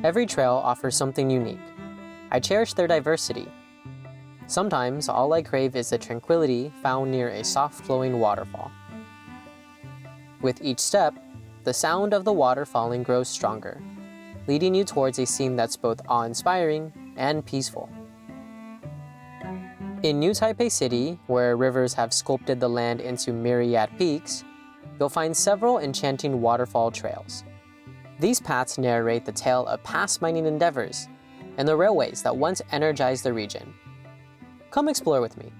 Every trail offers something unique. I cherish their diversity. Sometimes all I crave is the tranquility found near a soft-flowing waterfall. With each step, the sound of the water falling grows stronger, leading you towards a scene that's both awe-inspiring and peaceful. In New Taipei City, where rivers have sculpted the land into myriad peaks, you'll find several enchanting waterfall trails. These paths narrate the tale of past mining endeavors and the railways that once energized the region. Come explore with me.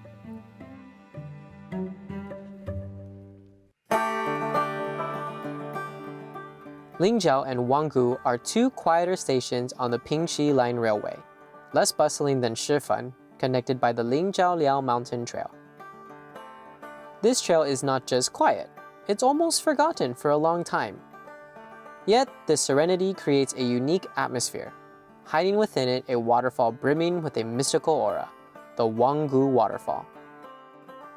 Lingjiao and Wanggu are two quieter stations on the Pingxi Line Railway, less bustling than Shifan, connected by the Lingjiao-Liao Mountain Trail. This trail is not just quiet, it's almost forgotten for a long time. Yet, this serenity creates a unique atmosphere, hiding within it a waterfall brimming with a mystical aura, the Wanggu Waterfall.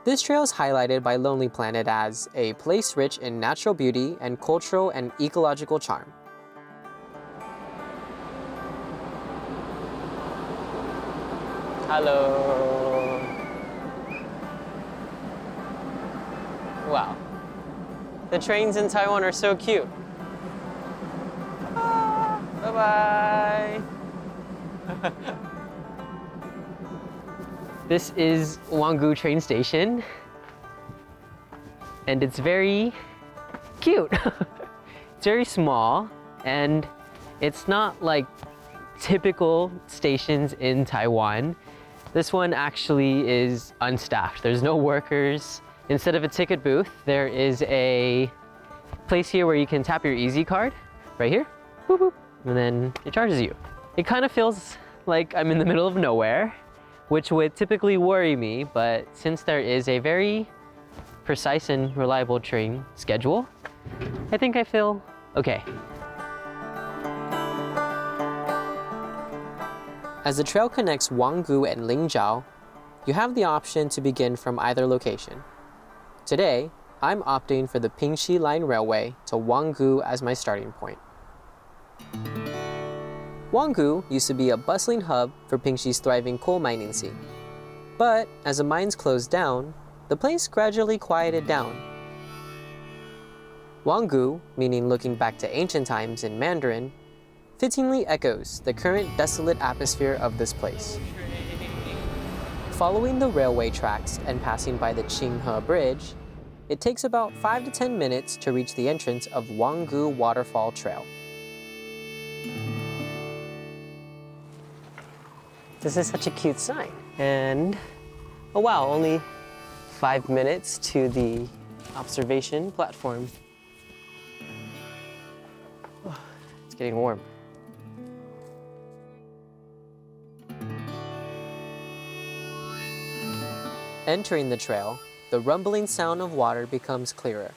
This trail is highlighted by Lonely Planet as a place rich in natural beauty and cultural and ecological charm. Hello. Wow. The trains in Taiwan are so cute. Bye-bye. This is Wanggu train station, and it's very cute. It's very small, and it's not like typical stations in Taiwan. This one actually is unstaffed. There's no workers. Instead of a ticket booth, there is a place here where you can tap your Easy card, right here, boop, boop, and then it charges you. It kind of feels like I'm in the middle of nowhere, which would typically worry me, but since there is a very precise and reliable train schedule, I think I feel okay. As the trail connects Wanggu and Lingjiao, you have the option to begin from either location. Today, I'm opting for the Pingxi Line Railway to Wanggu as my starting point. Wanggu used to be a bustling hub for Pingxi's thriving coal mining scene. But as the mines closed down, the place gradually quieted down. Wanggu, meaning looking back to ancient times in Mandarin, fittingly echoes the current desolate atmosphere of this place. Following the railway tracks and passing by the Qinghe Bridge, it takes about 5 to 10 minutes to reach the entrance of Wanggu Waterfall Trail. This is such a cute sign. And, oh wow, only 5 minutes to the observation platform. Oh, it's getting warm. Entering the trail, the rumbling sound of water becomes clearer.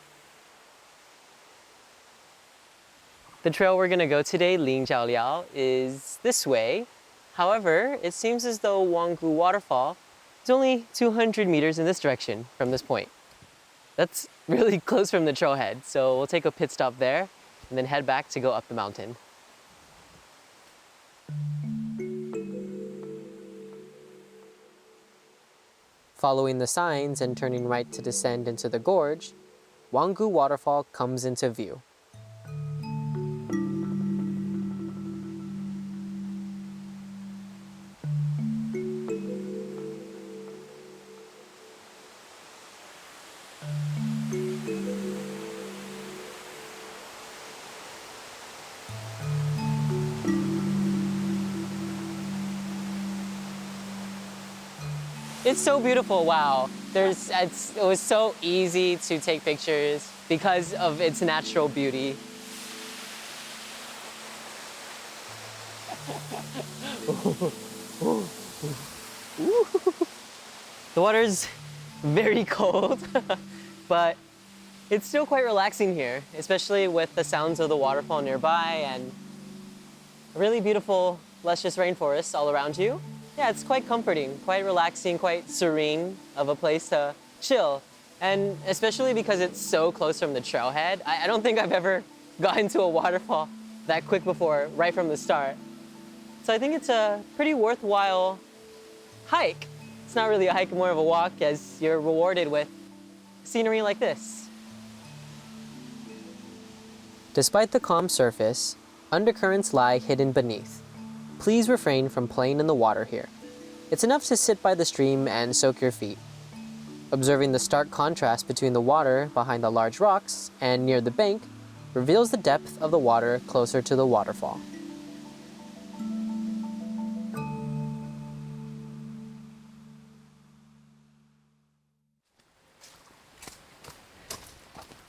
The trail we're gonna go today, Lingjiao-Liao, is this way. However, it seems as though Wanggu Waterfall is only 200 meters in this direction from this point. That's really close from the trailhead, so we'll take a pit stop there and then head back to go up the mountain. Following the signs and turning right to descend into the gorge, Wanggu Waterfall comes into view. It's so beautiful, wow. It was so easy to take pictures because of its natural beauty. The water's very cold, but it's still quite relaxing here, especially with the sounds of the waterfall nearby and a really beautiful, luscious rainforest all around you. Yeah, it's quite comforting, quite relaxing, quite serene of a place to chill. And especially because it's so close from the trailhead, I don't think I've ever got into a waterfall that quick before, right from the start. So I think it's a pretty worthwhile hike. It's not really a hike, more of a walk, as you're rewarded with scenery like this. Despite the calm surface, undercurrents lie hidden beneath. Please refrain from playing in the water here. It's enough to sit by the stream and soak your feet. Observing the stark contrast between the water behind the large rocks and near the bank reveals the depth of the water closer to the waterfall.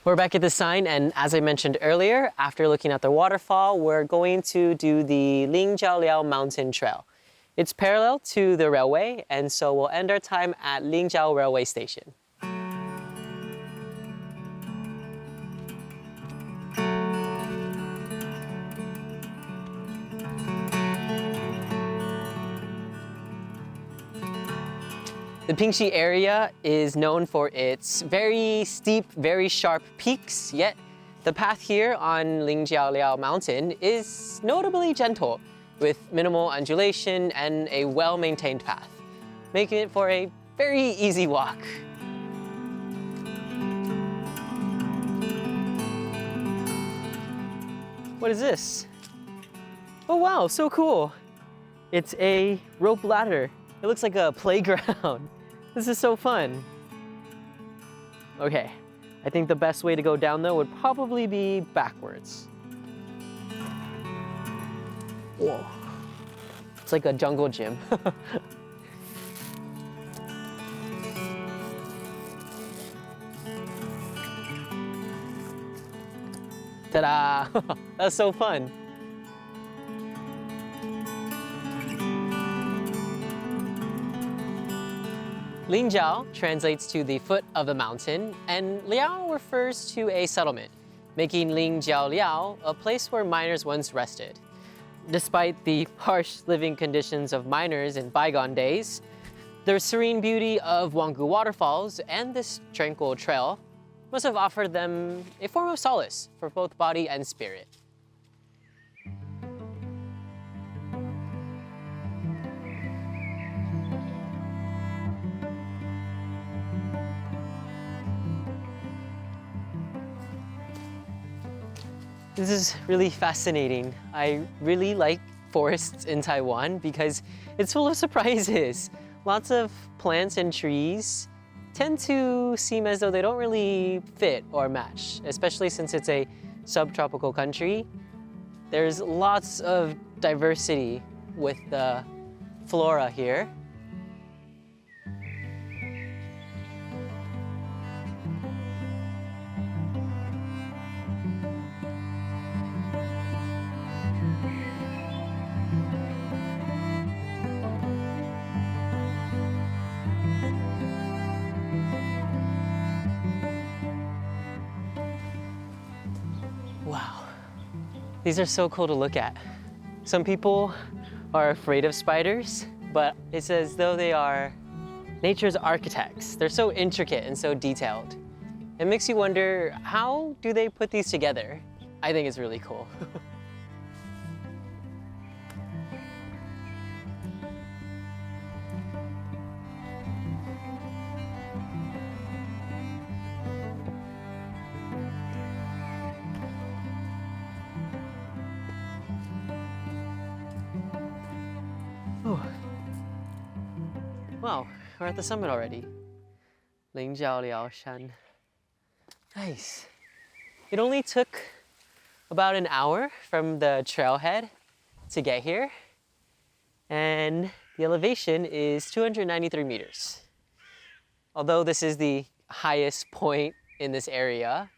We're back at the sign, and as I mentioned earlier, after looking at the waterfall, we're going to do the Lingjiao Mountain Trail. It's parallel to the railway, and so we'll end our time at Lingjiao Railway Station. The Pingxi area is known for its very steep, very sharp peaks, yet the path here on Lingjiao Mountain is notably gentle, with minimal undulation and a well-maintained path, making it for a very easy walk. What is this? Oh wow, so cool. It's a rope ladder. It looks like a playground. This is so fun. Okay, I think the best way to go down though would probably be backwards. Whoa. It's like a jungle gym. Ta-da! That's so fun. Lingjiao translates to the foot of the mountain, and Liao refers to a settlement, making Lingjiao Liao a place where miners once rested. Despite the harsh living conditions of miners in bygone days, the serene beauty of Wanggu waterfalls and this tranquil trail must have offered them a form of solace for both body and spirit. This is really fascinating. I really like forests in Taiwan because it's full of surprises. Lots of plants and trees tend to seem as though they don't really fit or match, especially since it's a subtropical country. There's lots of diversity with the flora here. Wow, these are so cool to look at. Some people are afraid of spiders, but it's as though they are nature's architects. They're so intricate and so detailed. It makes you wonder, how do they put these together? I think it's really cool. Oh. Wow, we're at the summit already. Lingjiao Liaoshan. Nice. It only took about an hour from the trailhead to get here, and the elevation is 293 meters. Although this is the highest point in this area,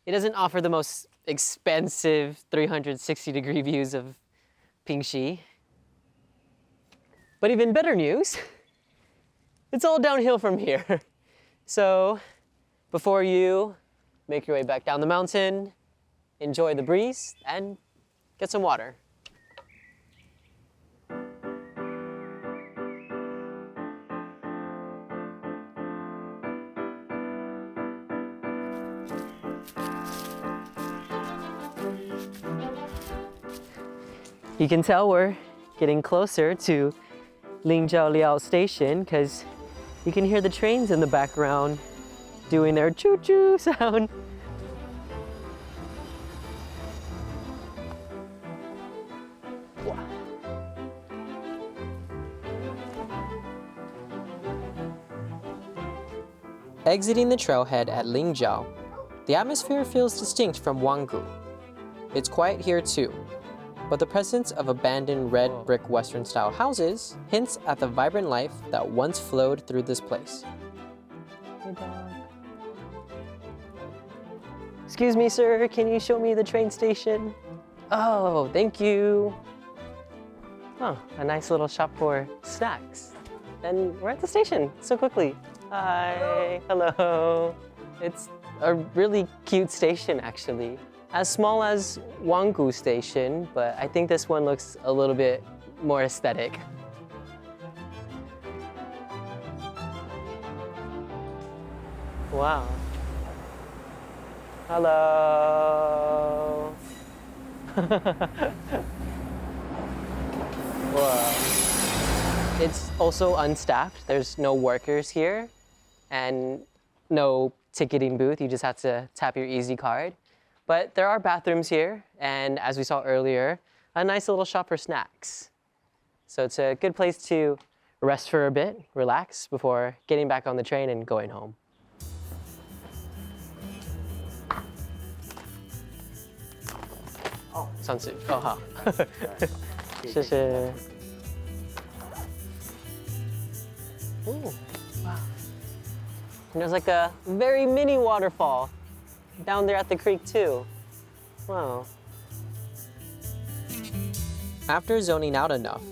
it doesn't offer the most expansive 360-degree views of Pingxi. But even better news, it's all downhill from here. So before you make your way back down the mountain, enjoy the breeze and get some water. You can tell we're getting closer to Lingjiao Station because you can hear the trains in the background doing their choo-choo sound. Wow. Exiting the trailhead at Lingjiao, the atmosphere feels distinct from Wanggu. It's quiet here too, but the presence of abandoned red brick Western-style houses hints at the vibrant life that once flowed through this place. Hey, dog. Excuse me, sir, can you show me the train station? Oh, thank you. Oh, a nice little shop for snacks. And we're at the station so quickly. Hi, hello. It's a really cute station, actually. As small as Wanggu Station, but I think this one looks a little bit more aesthetic. Wow. Hello. Wow. It's also unstaffed. There's no workers here and no ticketing booth. You just have to tap your Easy card. But there are bathrooms here, and as we saw earlier, a nice little shop for snacks. So it's a good place to rest for a bit, relax, before getting back on the train and going home. Oh, 上次哦好，谢谢。Ooh, wow. And there's like a very mini waterfall down there at the creek too. Wow. After zoning out enough,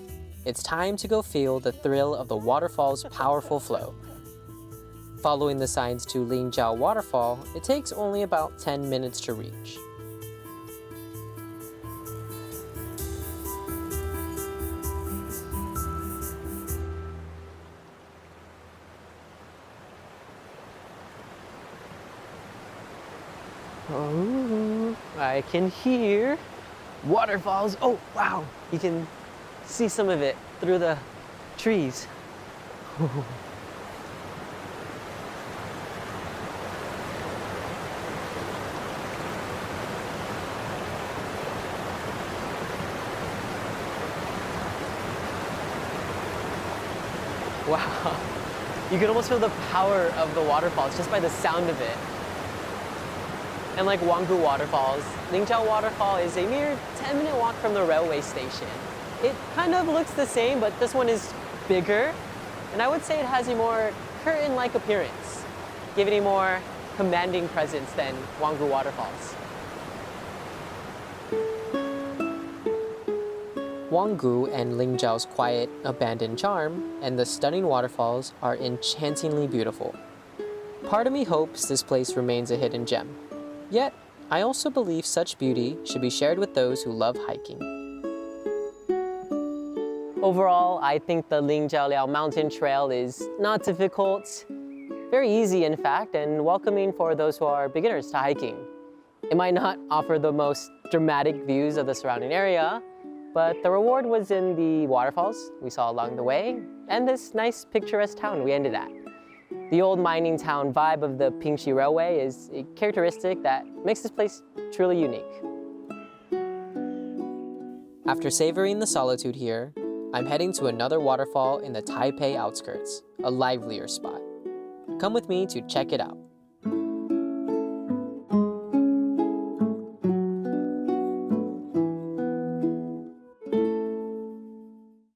it's time to go feel the thrill of the waterfall's powerful flow. Following the signs to Lingjiao Waterfall, it takes only about 10 minutes to reach. Oh, I can hear waterfalls. Oh, wow. You can see some of it through the trees. Wow. You can almost feel the power of the waterfalls just by the sound of it. And like Wanggu Waterfalls, Lingjiao Waterfall is a mere 10-minute walk from the railway station. It kind of looks the same, but this one is bigger. And I would say it has a more curtain-like appearance, giving a more commanding presence than Wanggu Waterfalls. Wanggu and Lingjiao's quiet, abandoned charm and the stunning waterfalls are enchantingly beautiful. Part of me hopes this place remains a hidden gem. Yet, I also believe such beauty should be shared with those who love hiking. Overall, I think the Lingjiao Mountain Trail is not difficult, very easy in fact, and welcoming for those who are beginners to hiking. It might not offer the most dramatic views of the surrounding area, but the reward was in the waterfalls we saw along the way, and this nice picturesque town we ended at. The old mining town vibe of the Pingxi Railway is a characteristic that makes this place truly unique. After savoring the solitude here, I'm heading to another waterfall in the Taipei outskirts, a livelier spot. Come with me to check it out.